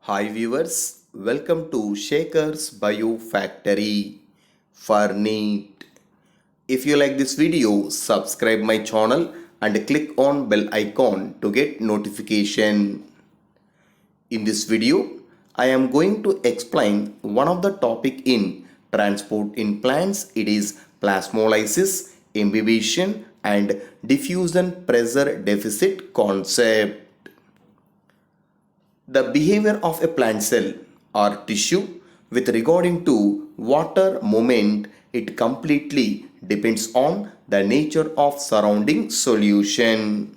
Hi viewers, welcome to Shaker's Bio Factory for NEET. If you like this video, subscribe my channel and click on bell icon to get notification. In this video, I am going to explain one of the topic in transport in plants. It is plasmolysis, imbibition and diffusion pressure deficit concept. The behavior of a plant cell or tissue with regarding to water movement, it completely depends on the nature of surrounding solution.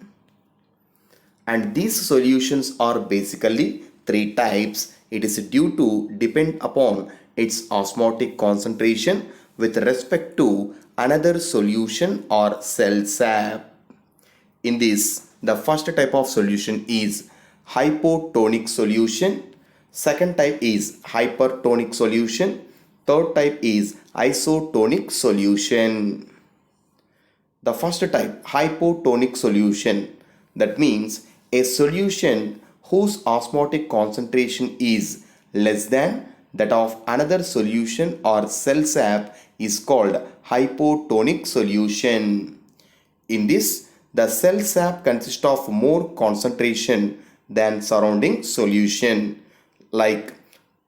And these solutions are basically three types. It is due to depend upon its osmotic concentration with respect to another solution or cell sap. In this, the first type of solution is hypotonic solution. Second type is hypertonic solution. Third type is isotonic solution. The first type, hypotonic solution, that means a solution whose osmotic concentration is less than that of another solution or cell sap is called hypotonic solution. In this, the cell sap consists of more concentration than surrounding solution, like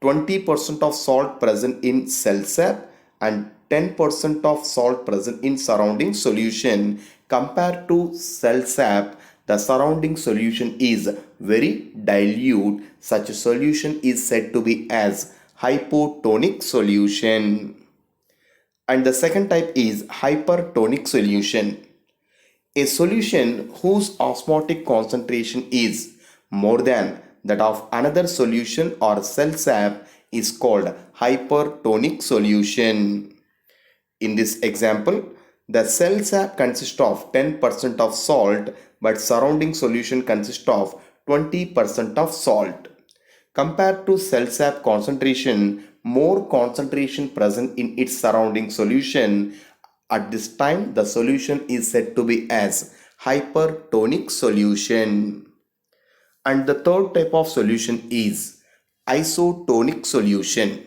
20% of salt present in cell sap and 10% of salt present in surrounding solution. Compared to cell sap, the surrounding solution is very dilute. Such a solution is said to be as hypotonic solution. And the second type is hypertonic solution. A solution whose osmotic concentration is more than that of another solution or cell sap is called hypertonic solution. In this example, the cell sap consists of 10% of salt but surrounding solution consists of 20% of salt. Compared to cell sap concentration, more concentration present in its surrounding solution. At this time, the solution is said to be as hypertonic solution. And the third type of solution is isotonic solution.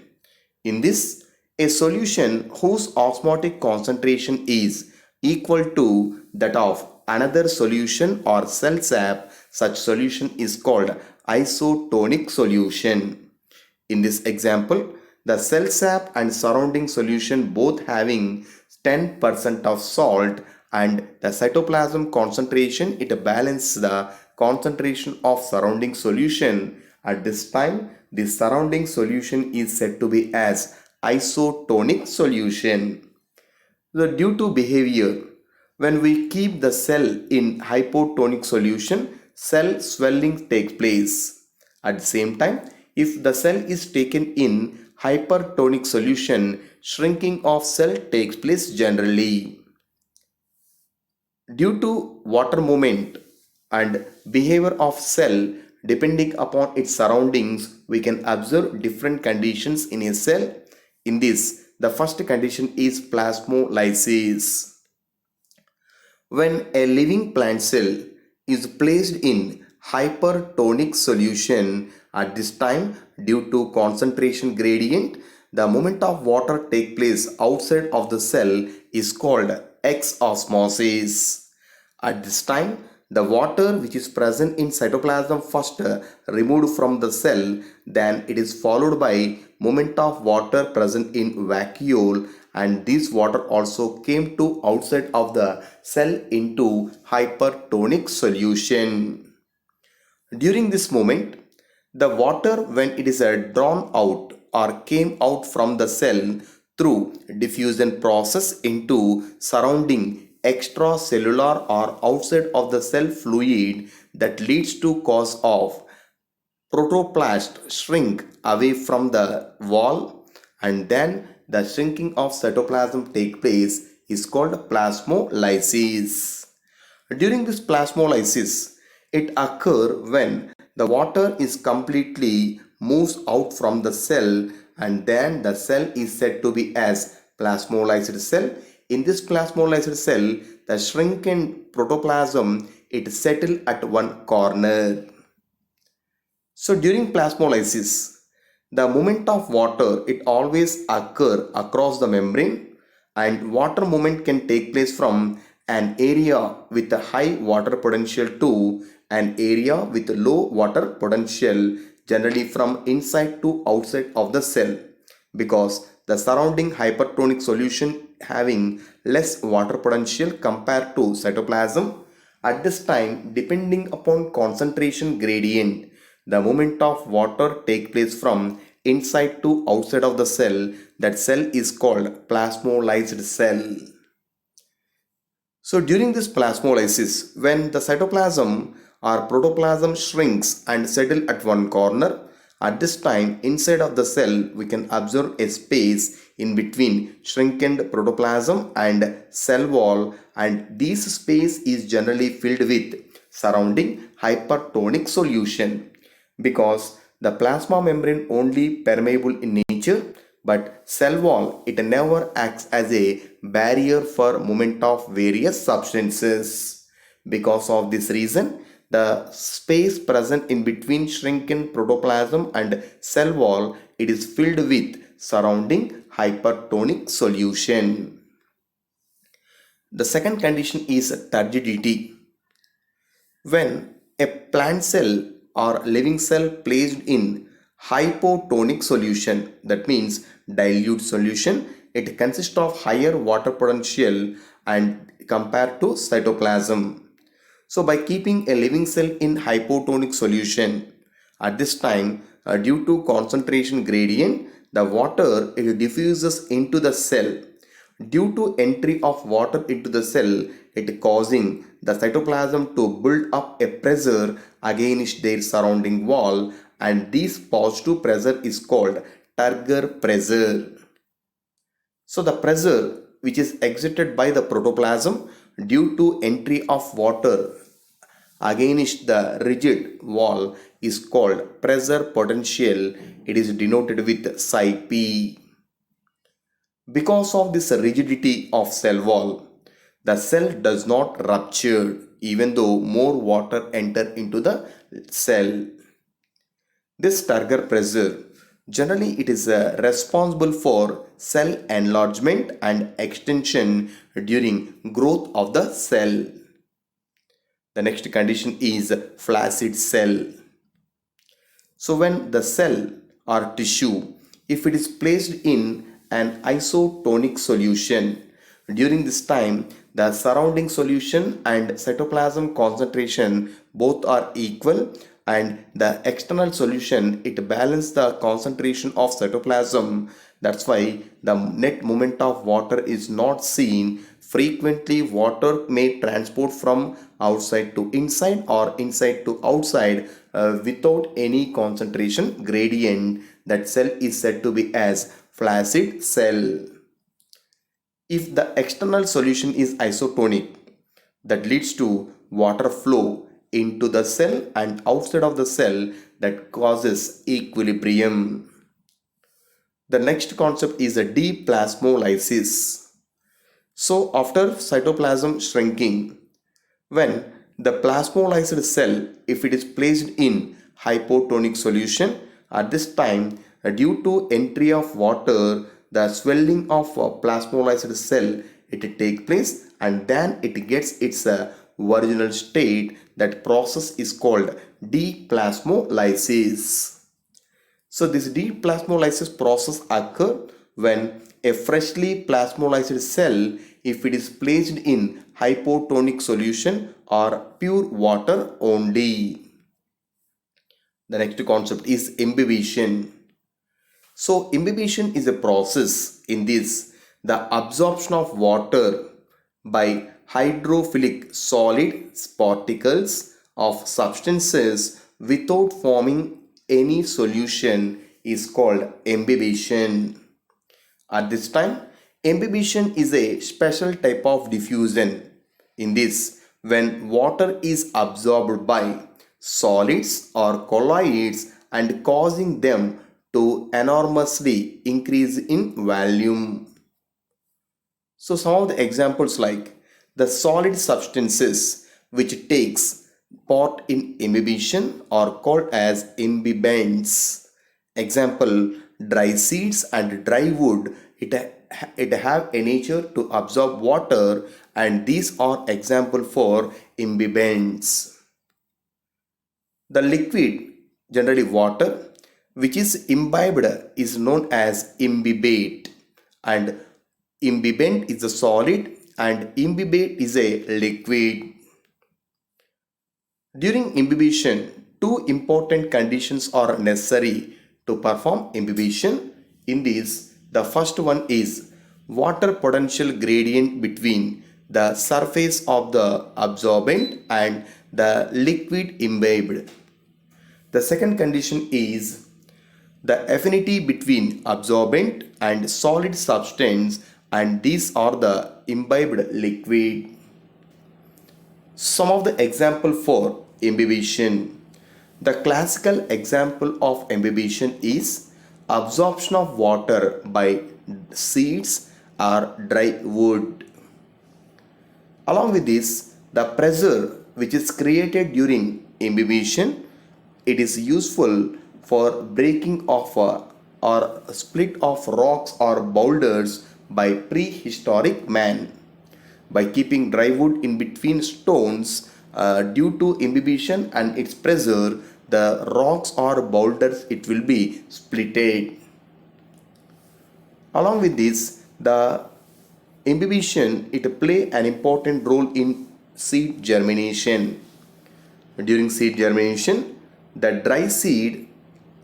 In this, a solution whose osmotic concentration is equal to that of another solution or cell sap, such solution is called isotonic solution. In this example, the cell sap and surrounding solution both having 10% of salt and the cytoplasm concentration, it balances the concentration of surrounding solution. At this time, the surrounding solution is said to be as isotonic solution. So due to behavior, when we keep the cell in hypotonic solution, cell swelling takes place. At the same time, if the cell is taken in hypertonic solution, shrinking of cell takes place generally. Due to water movement and behavior of cell depending upon its surroundings, we can observe different conditions in a cell. In this, the first condition is plasmolysis. When a living plant cell is placed in hypertonic solution, at this time, due to concentration gradient, the movement of water take place outside of the cell is called exosmosis. At this time, the water which is present in cytoplasm first removed from the cell, then it is followed by movement of water present in vacuole, and this water also came to outside of the cell into hypertonic solution. During this moment, the water when it is drawn out or came out from the cell through diffusion process into surrounding extracellular or outside of the cell fluid, that leads to cause of protoplast shrink away from the wall, and then the shrinking of cytoplasm take place is called plasmolysis. During this plasmolysis, it occurs when the water is completely moves out from the cell, and then the cell is said to be as plasmolyzed cell. In this plasmolyzed cell, the shrunken protoplasm it settle at one corner. So during plasmolysis, the movement of water it always occur across the membrane, and water movement can take place from an area with a high water potential to an area with low water potential, generally from inside to outside of the cell, because the surrounding hypertonic solution having less water potential compared to cytoplasm. At this time, depending upon concentration gradient, the movement of water take place from inside to outside of the cell. That cell is called plasmolyzed cell. So during this plasmolysis, when the cytoplasm or protoplasm shrinks and settle at one corner, at this time inside of the cell we can observe a space in between shrinkened protoplasm and cell wall, and this space is generally filled with surrounding hypertonic solution, because the plasma membrane only permeable in nature, but cell wall it never acts as a barrier for movement of various substances. Because of this reason, the space present in between shrinking protoplasm and cell wall it is filled with surrounding hypertonic solution. The second condition is turgidity. When a plant cell or living cell placed in hypotonic solution, that means dilute solution, it consists of higher water potential and compared to cytoplasm. So by keeping a living cell in hypotonic solution, at this time due to concentration gradient, the water it diffuses into the cell. Due to entry of water into the cell, it causing the cytoplasm to build up a pressure against their surrounding wall, and this positive pressure is called Turgor pressure. So the pressure which is exerted by the protoplasm due to entry of water against the rigid wall is called pressure potential. It is denoted with psi p. Because of this rigidity of cell wall, the cell does not rupture even though more water enter into the cell. This Turgor pressure generally it is responsible for cell enlargement and extension during growth of the cell. The next condition is flaccid cell. So when the cell or tissue, if it is placed in an isotonic solution, during this time the surrounding solution and cytoplasm concentration both are equal, and the external solution it balances the concentration of cytoplasm. That's why the net movement of water is not seen. Frequently water may transport from outside to inside or inside to outside without any concentration gradient. That cell is said to be as flaccid cell. If the external solution is isotonic, that leads to water flow into the cell and outside of the cell, that causes equilibrium. The next concept is a deplasmolysis. So after cytoplasm shrinking, when the plasmolyzed cell, if it is placed in hypotonic solution, at this time due to entry of water, the swelling of plasmolyzed cell it take place, and then it gets its original state. That process is called deplasmolysis. So this deplasmolysis process occur when a freshly plasmolyzed cell, if it is placed in hypotonic solution or pure water only. The next concept is imbibition. So imbibition is a process in this the absorption of water by hydrophilic solid particles of substances without forming any solution is called imbibition. At this time, imbibition is a special type of diffusion. In this, when water is absorbed by solids or colloids and causing them to enormously increase in volume. So some of the examples like the solid substances which takes part in imbibition are called as imbibents. Example, dry seeds and dry wood, it have a nature to absorb water, and these are example for imbibents. The liquid, generally water, which is imbibed is known as imbibate, and imbibent is a solid and imbibate is a liquid. During imbibition, two important conditions are necessary to perform imbibition. In this, the first one is water potential gradient between the surface of the absorbent and the liquid imbibed. The second condition is the affinity between absorbent and solid substance, and these are the imbibed liquid. Some of the example for imbibition. The classical example of imbibition is absorption of water by seeds or dry wood. Along with this, the pressure which is created during imbibition, it is useful for breaking of or split of rocks or boulders by prehistoric man. By keeping dry wood in between stones, due to imbibition and its pressure, the rocks or boulders it will be splitted. Along with this, the imbibition it play an important role in seed germination. During seed germination, the dry seed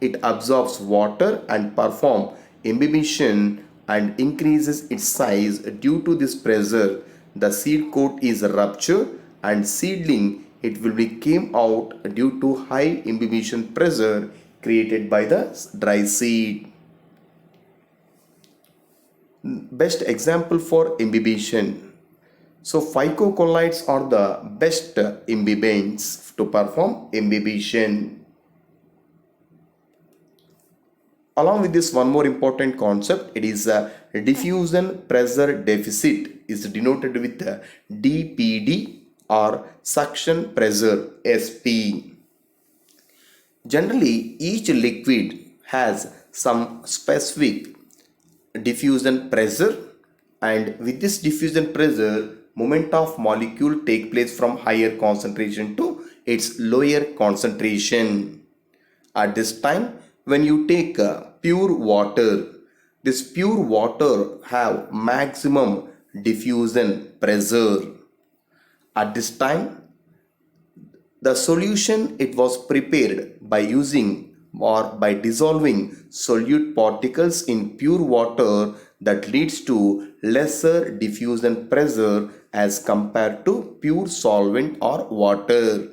it absorbs water and perform imbibition and increases its size. Due to this pressure, the seed coat is ruptured and seedling it will be came out due to high imbibition pressure created by the dry seed. Best example for imbibition. So phycocolloids are the best imbibents to perform imbibition. Along with this, one more important concept, it is a diffusion pressure deficit is denoted with DPD or suction pressure SP. Generally, each liquid has some specific diffusion pressure, and with this diffusion pressure, movement of molecule take place from higher concentration to its lower concentration. At this time, when you take pure water, this pure water have maximum diffusion pressure. At this time, the solution it was prepared by using or by dissolving solute particles in pure water, that leads to lesser diffusion pressure as compared to pure solvent or water.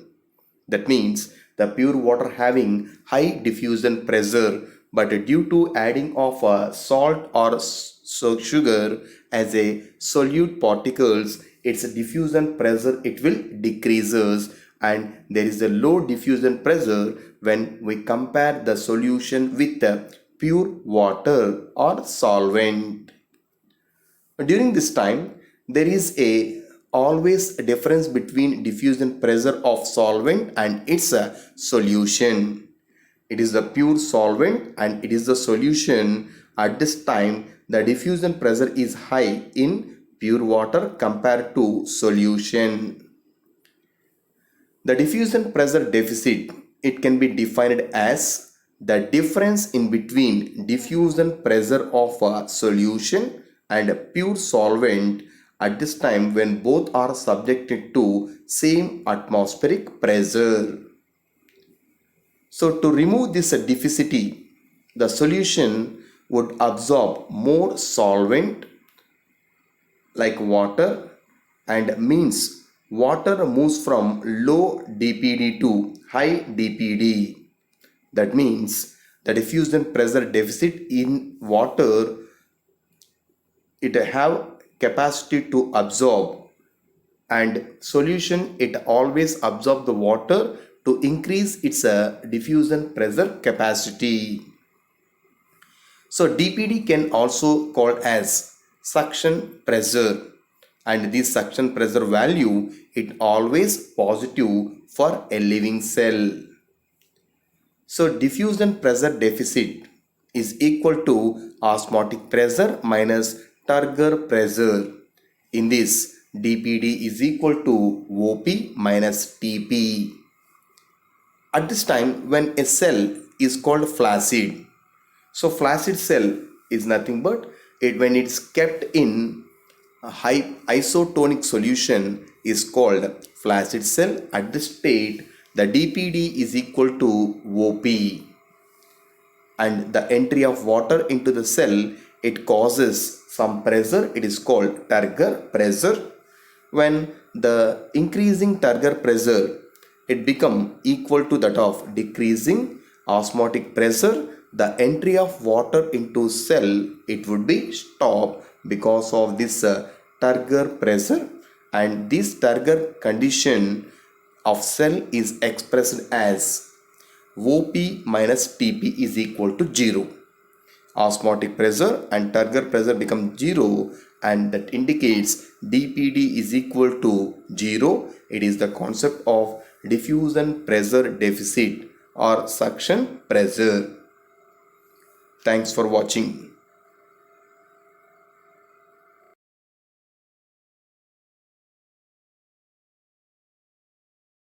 That means the pure water having high diffusion pressure, but due to adding of salt or sugar as a solute particles, its diffusion pressure it will decreases, and there is a low diffusion pressure when we compare the solution with the pure water or solvent. During this time, there is a always a difference between diffusion pressure of solvent and its solution. It is the pure solvent and it is the solution. At this time, the diffusion pressure is high in pure water compared to solution. The diffusion pressure deficit, it can be defined as the difference in between diffusion pressure of a solution and a pure solvent at this time when both are subjected to same atmospheric pressure. So to remove this deficit, the solution would absorb more solvent like water, and means water moves from low DPD to high DPD. That means the diffusion pressure deficit in water, it have capacity to absorb, and solution it always absorb the water to increase its diffusion pressure capacity. So DPD can also called as suction pressure, and this suction pressure value it always positive for a living cell. So diffusion pressure deficit is equal to osmotic pressure minus turgor pressure. In this, dPd is equal to OP minus Tp. At this time, when a cell is called flaccid, so flaccid cell is nothing but when it's kept in a high isotonic solution is called flaccid cell. At this state, the dPd is equal to OP, and the entry of water into the cell it causes some pressure, it is called turgor pressure. When the increasing turgor pressure it become equal to that of decreasing osmotic pressure, the entry of water into cell it would be stopped because of this turgor pressure, and this turgor condition of cell is expressed as OP minus Tp is equal to 0. Osmotic pressure and turgor pressure become 0, and that indicates dPd is equal to 0. It is the concept of diffusion pressure deficit or suction pressure. Thanks for watching.